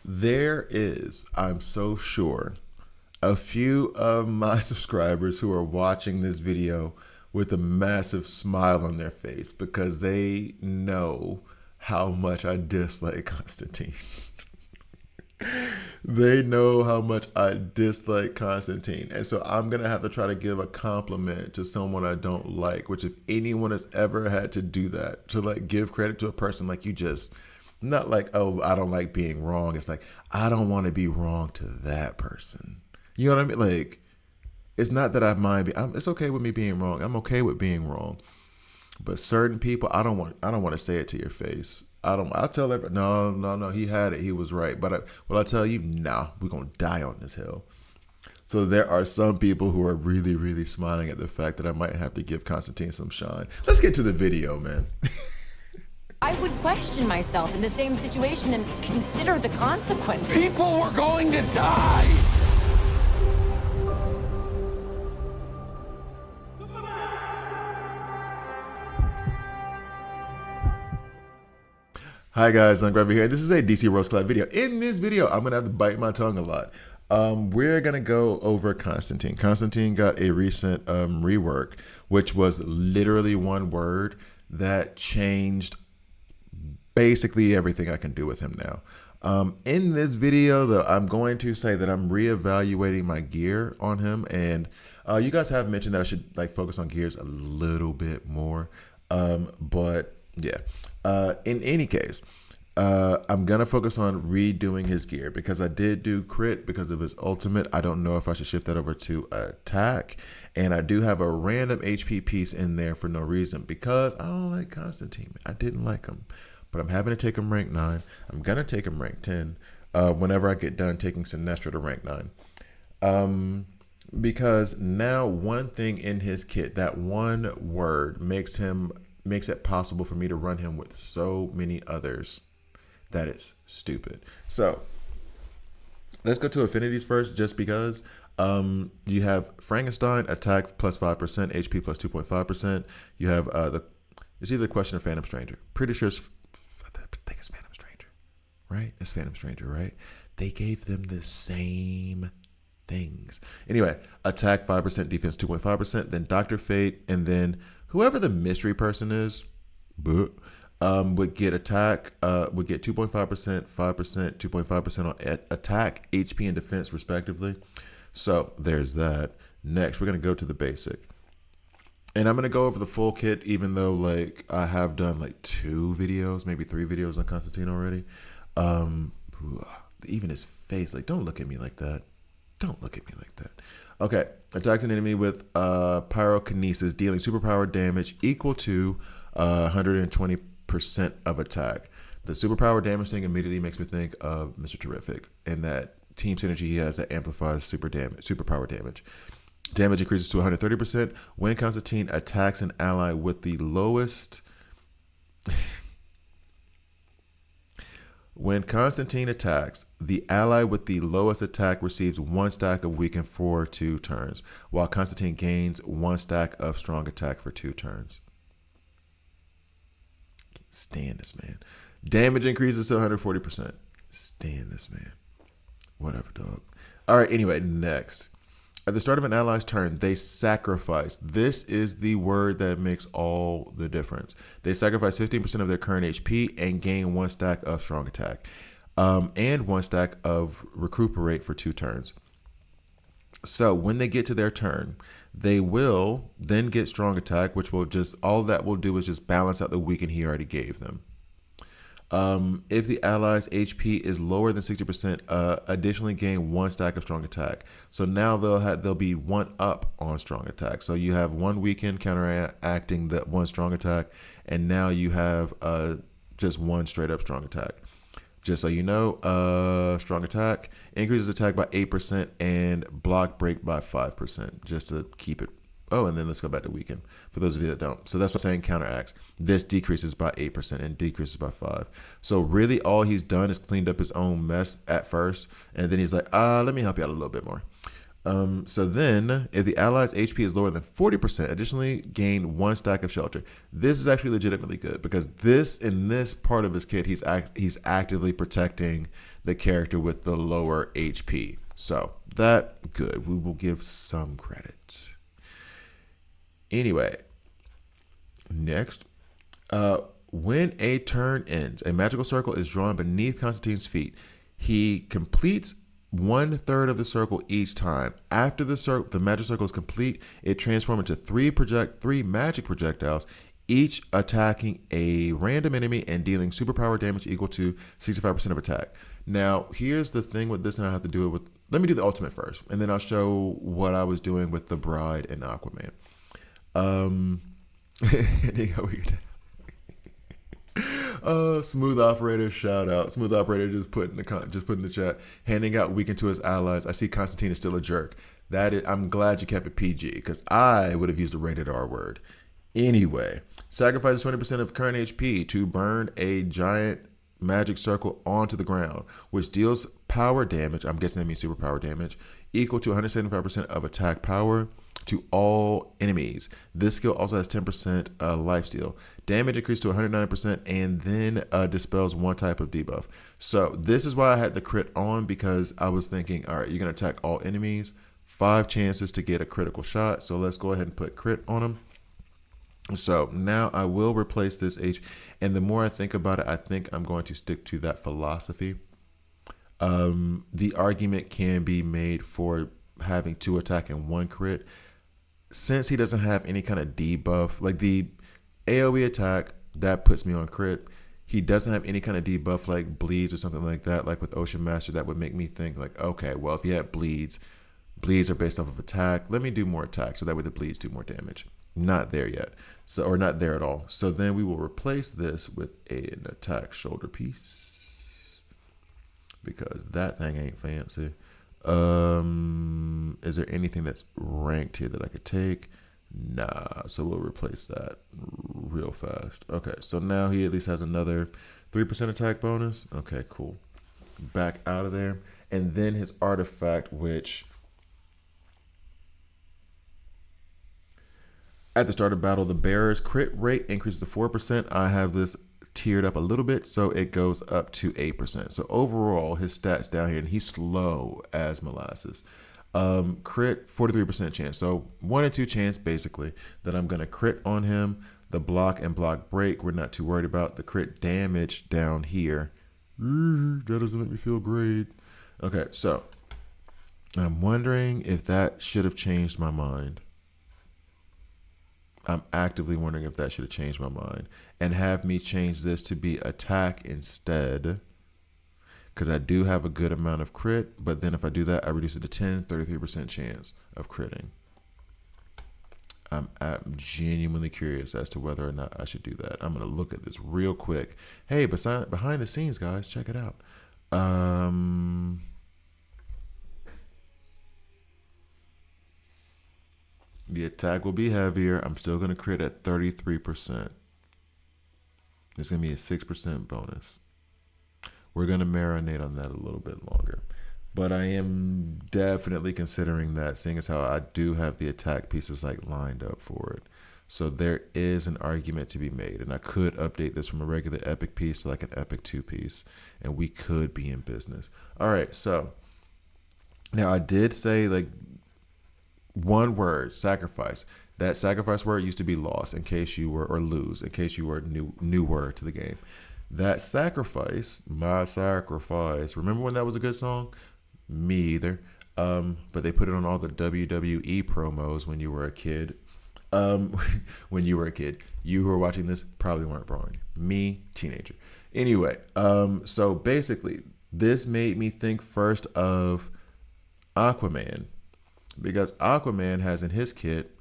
There is, I'm so sure, a few of my subscribers who are watching this video with a massive smile on their face because they know how much I dislike Constantine. They know how much I dislike Constantine. And so I'm going to have to try to give a compliment to someone I don't like, which if anyone has ever had to do that, to like give credit to a person like you just, not like, oh, I don't like being wrong. It's like, I don't want to be wrong to that person. You know what I mean? Like, it's not that I mind. It's okay with me being wrong. I'm okay with being wrong. But certain people, I don't want to say it to your face. I'll tell everyone, no, he had it. He was right. But I tell you, nah, we're going to die on this hill. So there are some people who are really, really smiling at the fact that I might have to give Constantine some shine. Let's get to the video, man. I would question myself in the same situation and consider the consequences. People were going to die. Hi guys, I'm Gravy here. This is a DC Roast Club video. In this video, I'm gonna have to bite my tongue a lot. We're gonna go over Constantine. Constantine got a recent rework, which was literally one word that changed basically everything I can do with him now. In this video, though, I'm going to say that I'm reevaluating my gear on him, and you guys have mentioned that I should like focus on gears a little bit more. But yeah. In any case, I'm going to focus on redoing his gear because I did do crit because of his ultimate. I don't know if I should shift that over to attack. And I do have a random HP piece in there for no reason because I don't like Constantine. I didn't like him, but I'm having to take him rank 9. I'm going to take him rank 10 whenever I get done taking Sinestro to rank 9. Because now one thing in his kit, that one word makes it possible for me to run him with so many others. That is stupid. So let's go to affinities first, just because you have Frankenstein, attack plus 5%, HP plus 2.5%. You have it's either Question or Phantom Stranger. Pretty sure I think it's Phantom Stranger, right? It's Phantom Stranger, right? They gave them the same things. Anyway, attack 5%, defense 2.5%, then Dr. Fate, and then whoever the mystery person is, would get attack, would get 2.5%, 5%, 2.5% on attack, HP, and defense, respectively. So there's that. Next, we're going to go to the basic. And I'm going to go over the full kit, even though like I have done like 2 videos, maybe 3 videos on Constantine already. Even his face, like, don't look at me like that. Don't look at me like that. Okay, attacks an enemy with pyrokinesis, dealing superpower damage equal to 120% of attack. The superpower damage thing immediately makes me think of Mr. Terrific and that team synergy he has that amplifies superpower damage. Damage increases to 130% when Constantine attacks an ally with the lowest. When Constantine attacks, the ally with the lowest attack receives 1 stack of weaken for 2 turns, while Constantine gains 1 stack of strong attack for 2 turns. Can't stand this man. Damage increases to 140%. Stand this man. Whatever, dog. All right, anyway, next. At the start of an ally's turn, they sacrifice. This is the word that makes all the difference. They sacrifice 15% of their current HP and gain 1 stack of strong attack, and 1 stack of recuperate for 2 turns. So when they get to their turn, they will then get strong attack, which will just, all that will do is just balance out the weaken he already gave them. If the ally's HP is lower than 60%, additionally gain 1 stack of strong attack. So now they'll be 1 up on strong attack. So you have 1 weaken counteracting that 1 strong attack, and now you have just 1 straight up strong attack. Just so you know, strong attack increases attack by 8% and block break by 5%, just to keep it. Oh, and then let's go back to weaken for those of you that don't. So that's what I'm saying, counteracts. This decreases by 8% and decreases by 5%. So really all he's done is cleaned up his own mess at first. And then he's like, let me help you out a little bit more. So then if the ally's HP is lower than 40%, additionally gain 1 stack of shelter. This is actually legitimately good because in this part of his kit, he's actively protecting the character with the lower HP. So that good. We will give some credit. Anyway, next, when a turn ends, a magical circle is drawn beneath Constantine's feet. He completes 1/3 of the circle each time. After the magic circle is complete, it transforms into three magic projectiles, each attacking a random enemy and dealing superpower damage equal to 65% of attack. Now, here's the thing with this, and I have to do it with. Let me do the ultimate first, and then I'll show what I was doing with the Bride and Aquaman. Smooth operator, shout out. Smooth operator just put in the chat, handing out weekend to his allies. I see Constantine is still a jerk. I'm glad you kept it PG, because I would have used a rated R word. Anyway, sacrifices 20% of current HP to burn a giant magic circle onto the ground, which deals power damage. I'm guessing that means superpower damage, equal to 175% of attack power to all enemies. This skill also has 10% lifesteal. Damage increased to 109% and then dispels one type of debuff. So this is why I had the crit on, because I was thinking, all right, you're going to attack all enemies, 5 chances to get a critical shot. So let's go ahead and put crit on them. So now I will replace this H, and the more I think about it, I think I'm going to stick to that philosophy. The argument can be made for having 2 attack and 1 crit. Since he doesn't have any kind of debuff, like the AoE attack, that puts me on crit. He doesn't have any kind of debuff like bleeds or something like that, like with Ocean Master, that would make me think like, okay, well, if he had bleeds are based off of attack. Let me do more attack, so that way the bleeds do more damage. Not there yet, or not there at all. So then we will replace this with an attack shoulder piece, because that thing ain't fancy. Is there anything that's ranked here that I could take? Nah, so we'll replace that real fast. Okay, so now he at least has another 3% attack bonus. Okay, cool. Back out of there. And then his artifact, which at the start of battle, the bearer's crit rate increases to 4%. I have this tiered up a little bit, so it goes up to 8%. So overall, his stats down here, and he's slow as molasses. Crit, 43% chance. So 1 in 2 chance, basically, that I'm going to crit on him. The block and block break, we're not too worried about. The crit damage down here, that doesn't make me feel great. Okay, so I'm wondering if that should have changed my mind. I'm actively wondering if that should have changed my mind and have me change this to be attack instead, because I do have a good amount of crit, but then if I do that, I reduce it to 33% chance of critting. I'm genuinely curious as to whether or not I should do that. I'm going to look at this real quick. Hey, behind the scenes, guys, check it out. The attack will be heavier. I'm still going to crit at 33%. There's going to be a 6% bonus. We're going to marinate on that a little bit longer. But I am definitely considering that, seeing as how I do have the attack pieces like lined up for it. So there is an argument to be made. And I could update this from a regular epic piece to like an epic 2 piece. And we could be in business. All right, so now I did say like one word, sacrifice. That sacrifice word used to be lost in case you were, or lose, in case you were newer to the game. That sacrifice, my sacrifice. Remember when that was a good song? Me either. But they put it on all the WWE promos when you were a kid. When you were a kid. You who are watching this probably weren't born. Me, teenager. Anyway, so basically, this made me think first of Aquaman. Because Aquaman has in his kit,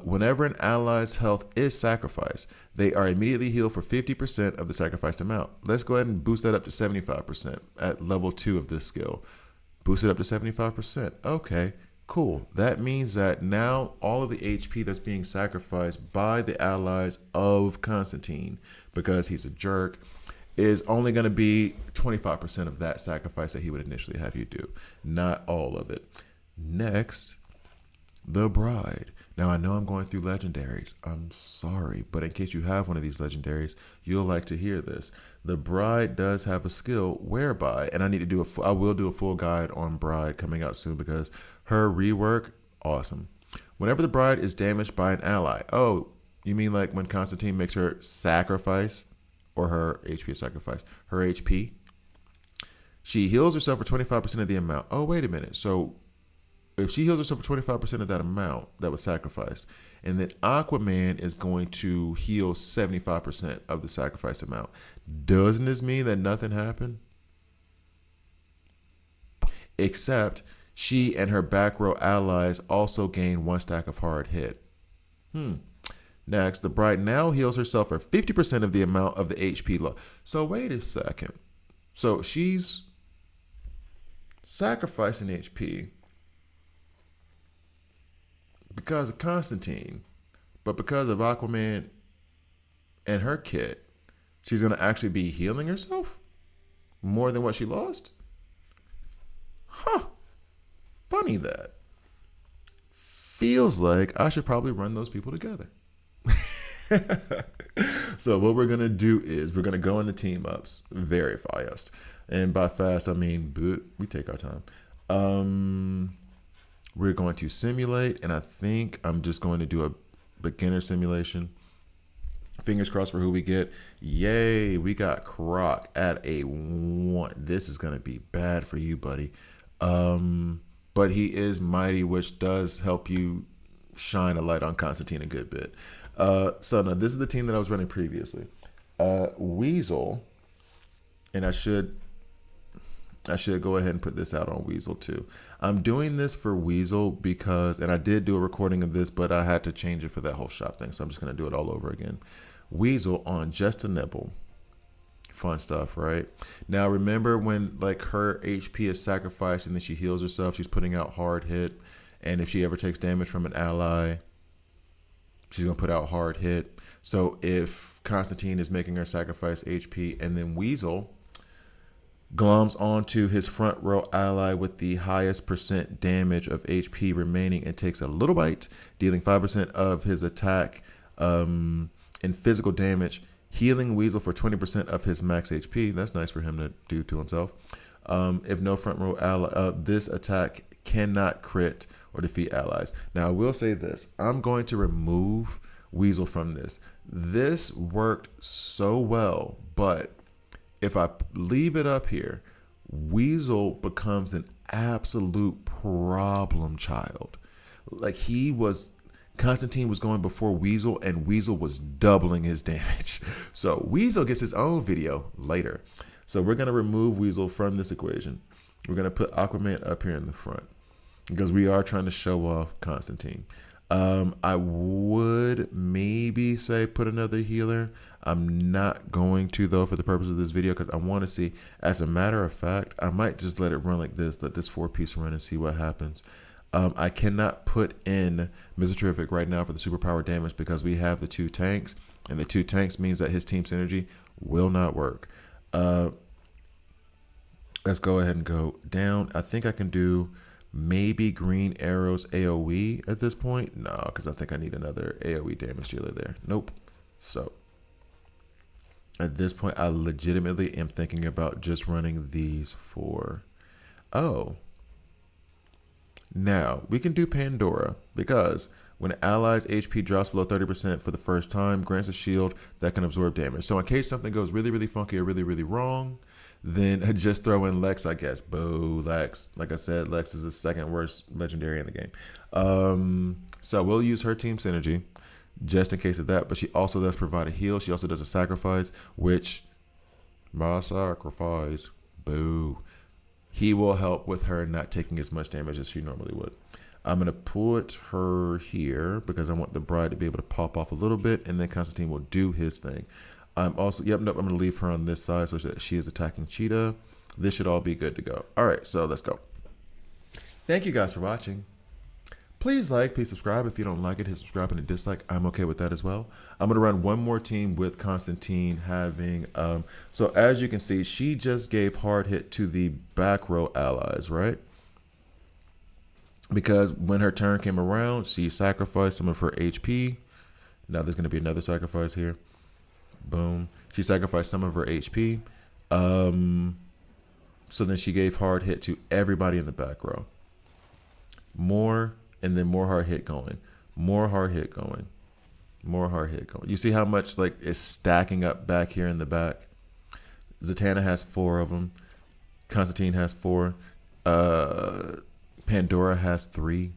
whenever an ally's health is sacrificed, they are immediately healed for 50% of the sacrificed amount. Let's go ahead and boost that up to 75% at level 2 of this skill. Boost it up to 75%. Okay, cool. That means that now all of the HP that's being sacrificed by the allies of Constantine, because he's a jerk, is only going to be 25% of that sacrifice that he would initially have you do. Not all of it. Next, the Bride. Now, I know I'm going through legendaries. I'm sorry, but in case you have one of these legendaries, you'll like to hear this. the bride does have a skill whereby, and I need to do I will do a full guide on bride coming out soon because her rework, awesome. Whenever the bride is damaged by an ally, oh, you mean like when Constantine makes her sacrifice, or her HP is sacrifice, her HP, she heals herself for 25% of the amount. Oh, wait a minute. So if she heals herself for 25% of that amount that was sacrificed, and then Aquaman is going to heal 75% of the sacrificed amount, doesn't this mean that nothing happened? Except she and her back row allies also gain 1 stack of hard hit. Next, the bride now heals herself for 50% of the amount of the HP loss. So wait a second. So she's sacrificing HP because of Constantine, but because of Aquaman and her kit, she's going to actually be healing herself more than what she lost? Huh. Funny that. Feels like I should probably run those people together. So what we're going to do is we're going to go into team ups very fast. And by fast, I mean, we take our time. We're going to simulate, and I think I'm just going to do a beginner simulation. Fingers crossed for who we get. Yay, we got Croc at a 1. This is going to be bad for you, buddy. But he is mighty, which does help you shine a light on Constantine a good bit. So now this is the team that I was running previously. Weasel, and I should go ahead and put this out on Weasel too. I'm doing this for Weasel because, and I did do a recording of this, but I had to change it for that whole shop thing. So I'm just going to do it all over again. Weasel on Just a Nibble. Fun stuff, right? Now, remember when like her HP is sacrificed and then she heals herself, she's putting out hard hit. And if she ever takes damage from an ally, she's going to put out hard hit. So if Constantine is making her sacrifice HP and then Weasel gloms onto his front row ally with the highest percent damage of HP remaining and takes a little bite, dealing 5% of his attack in physical damage, healing Weasel for 20% of his max HP. That's nice for him to do to himself. If no front row ally, this attack cannot crit or defeat allies. Now, I will say this. I'm going to remove Weasel from this. This worked so well, but if I leave it up here, Weasel becomes an absolute problem child. Like Constantine was going before Weasel, and Weasel was doubling his damage. So Weasel gets his own video later. So we're going to remove Weasel from this equation. We're going to put Aquaman up here in the front because we are trying to show off Constantine. I would maybe say put another healer. I'm not going to, though, for the purpose of this video, because I want to see. As a matter of fact, I might just let it run like this, let this 4-piece run and see what happens. I cannot put in Mr. Terrific right now for the superpower damage because we have the 2 tanks, and the 2 tanks means that his team synergy will not work. Let's go ahead and go down. I think I can do maybe Green Arrow's AoE at this point. No, because I think I need another AoE damage dealer there. Nope. So at this point, I legitimately am thinking about just running these 4. Oh. Now, we can do Pandora because when an ally's HP drops below 30% for the first time, grants a shield that can absorb damage. So in case something goes really, really funky or really, really wrong, then just throw in Lex, I guess. Boo, Lex. Like I said, Lex is the 2nd worst legendary in the game. So we'll use her team synergy just in case of that. But she also does provide a heal. She also does a sacrifice, which, my sacrifice, boo. He will help with her not taking as much damage as she normally would. I'm going to put her here because I want the bride to be able to pop off a little bit, and then Constantine will do his thing. I'm also, I'm going to leave her on this side so that she is attacking Cheetah. This should all be good to go. All right, so let's go. Thank you guys for watching. Please like, please subscribe. If you don't like it, hit subscribe and a dislike. I'm okay with that as well. I'm going to run one more team with Constantine having, so as you can see, she just gave hard hit to the back row allies, right? Because when her turn came around, she sacrificed some of her HP. Now there's going to be another sacrifice here. Boom. She sacrificed some of her HP. So then she gave hard hit to everybody in the back row. More, and then more hard hit going. More hard hit going. More hard hit going. You see how much like is stacking up back here in the back? Zatanna has 4 of them. Constantine has 4. Pandora has 3.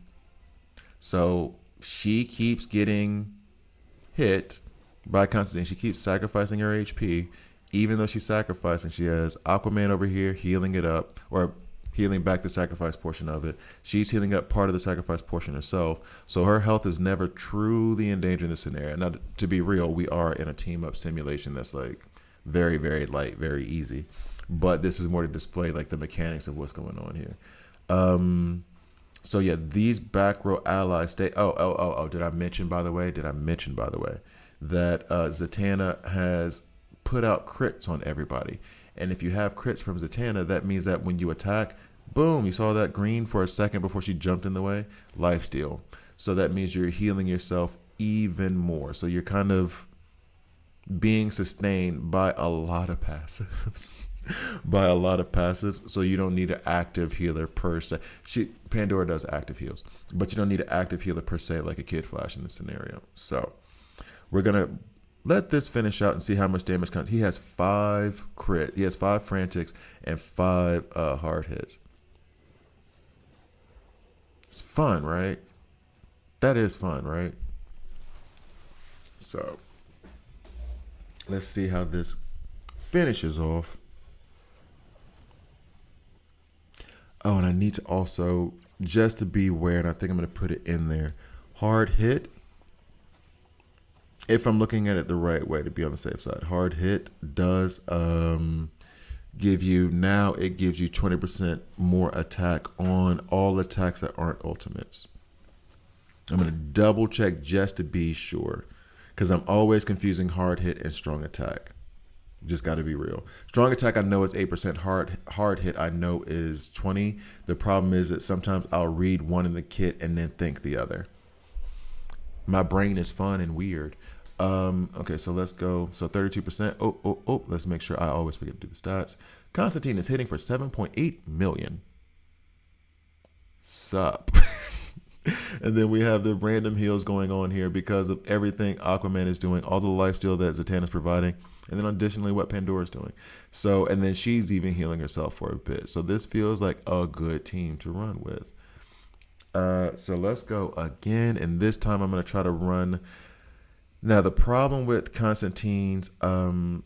So she keeps getting hit by Constantine. She keeps sacrificing her HP. Even though she's sacrificing, she has Aquaman over here healing it up, or healing back the sacrifice portion of it. She's healing up part of the sacrifice portion herself. So her health is never truly in danger in this scenario. Now, to be real, we are in a team-up simulation that's like very, very light, very easy. But this is more to display like the mechanics of what's going on here. So yeah, these back row allies stay. Oh, did I mention by the way that Zatanna has put out crits on everybody. And if you have crits from Zatanna, that means that when you attack, boom, you saw that green for a second before she jumped in the way, lifesteal. So that means you're healing yourself even more. So you're kind of being sustained by a lot of passives. So you don't need an active healer per se. Pandora does active heals, but you don't need an active healer per se like a Kid Flash in this scenario. So we're gonna let this finish out and see how much damage comes. He has 5 crit. He has 5 frantics and 5 hard hits. It's fun, right? That is fun, right? So let's see how this finishes off. Oh, and I need to also, just to be aware, and I think I'm going to put it in there, hard hit. If I'm looking at it the right way, to be on the safe side, hard hit does give you, now it gives you 20% more attack on all attacks that aren't ultimates. I'm going to double check just to be sure, because I'm always confusing hard hit and strong attack. Just got to be real. Strong attack I know is 8%. Hard hit I know is 20. The problem is that sometimes I'll read one in the kit and then think the other. My brain is fun and weird. Okay, so let's go. So 32%. Oh, let's make sure I always forget to do the stats. Constantine is hitting for 7.8 million. Sup. And then we have the random heals going on here because of everything Aquaman is doing, all the lifesteal that Zatanna is providing, and then additionally what Pandora is doing. So, and then she's even healing herself for a bit. So this feels like a good team to run with. So let's go again, and this time I'm going to try to run. Now, the problem with Constantine's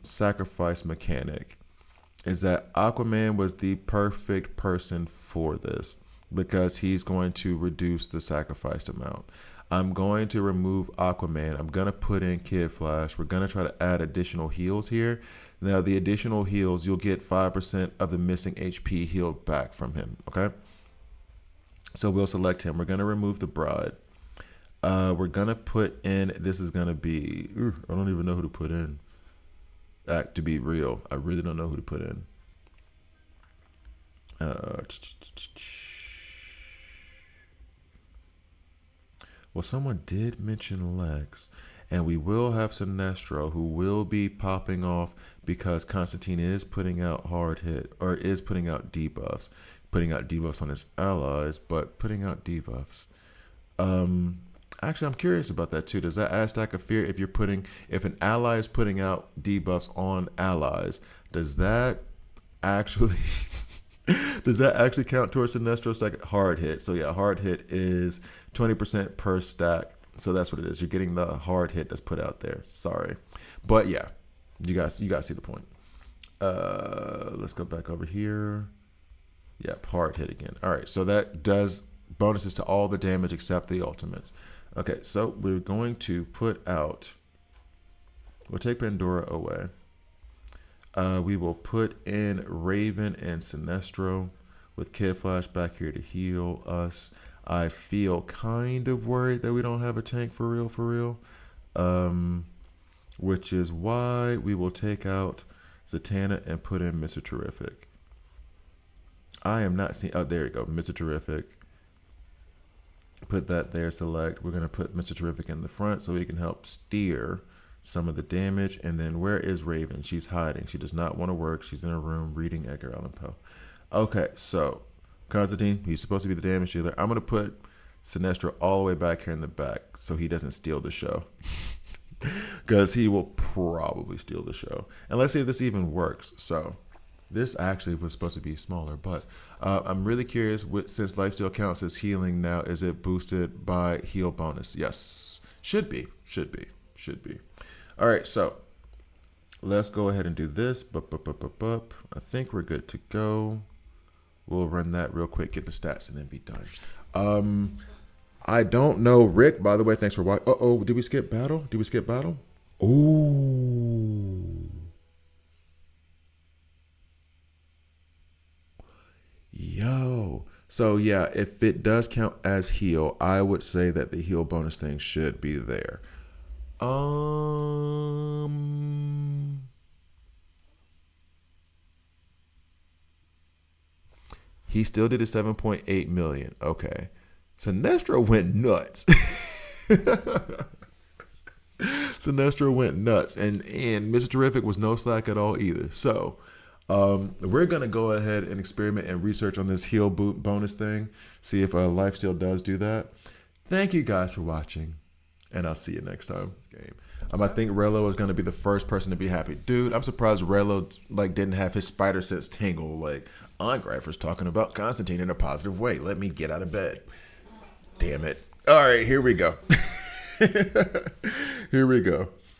sacrifice mechanic is that Aquaman was the perfect person for this because he's going to reduce the sacrificed amount. I'm going to remove Aquaman. I'm going to put in Kid Flash. We're going to try to add additional heals here. Now, the additional heals, you'll get 5% of the missing HP healed back from him, okay? So we'll select him. We're going to remove the Bride. We're going to put in, this is going to be, I don't even know who to put in. To be real, I really don't know who to put in. Well, someone did mention Lex, and we will have Sinestro, who will be popping off because Constantine is putting out hard hit, or is putting out debuffs. Putting out debuffs on his allies, but putting out debuffs. Actually, I'm curious about that too. Does that add stack of fear if an ally is putting out debuffs on allies, does that actually count towards Sinestro stack? Hard hit. So yeah, hard hit is 20% per stack. So that's what it is. You're getting the hard hit that's put out there. Sorry. But yeah, you guys see the point. Let's go back over here. Yep, hard hit again. All right, so that does bonuses to all the damage except the ultimates. Okay, so we're going to put out, we'll take Pandora away. We will put in Raven and Sinestro with Kid Flash back here to heal us. I feel kind of worried that we don't have a tank for real. Which is why we will take out Zatanna and put in Mr. Terrific. I am not seeing, oh, there you go, Mr. Terrific. Put that there, select. We're going to put Mr. Terrific in the front so he can help steer some of the damage. And then where is Raven? She's hiding. She does not want to work. She's in her room reading Edgar Allan Poe. Okay, so Constantine, he's supposed to be the damage dealer. I'm going to put Sinestro all the way back here in the back so he doesn't steal the show. Because he will probably steal the show. And let's see if this even works. So this actually was supposed to be smaller, but I'm really curious, since lifesteal counts as healing now, is it boosted by heal bonus? Yes. Should be. All right, so let's go ahead and do this. I think we're good to go. We'll run that real quick, get the stats, and then be done. I don't know, Rick, by the way, thanks for watching. Uh-oh, did we skip battle? Ooh. Yo. So yeah, if it does count as heal, I would say that the heal bonus thing should be there. He still did a 7.8 million. Okay. Sinestro went nuts. Sinestro went nuts. And Mr. Terrific was no slack at all either. So we're going to go ahead and experiment and research on this heal bonus thing. See if Lifesteal does do that. Thank you guys for watching. And I'll see you next time. I think Rello is going to be the first person to be happy. Dude, I'm surprised Rello didn't have his spider sense tingle. Ongreifer's talking about Constantine in a positive way. Let me get out of bed. Damn it. All right, here we go. Here we go.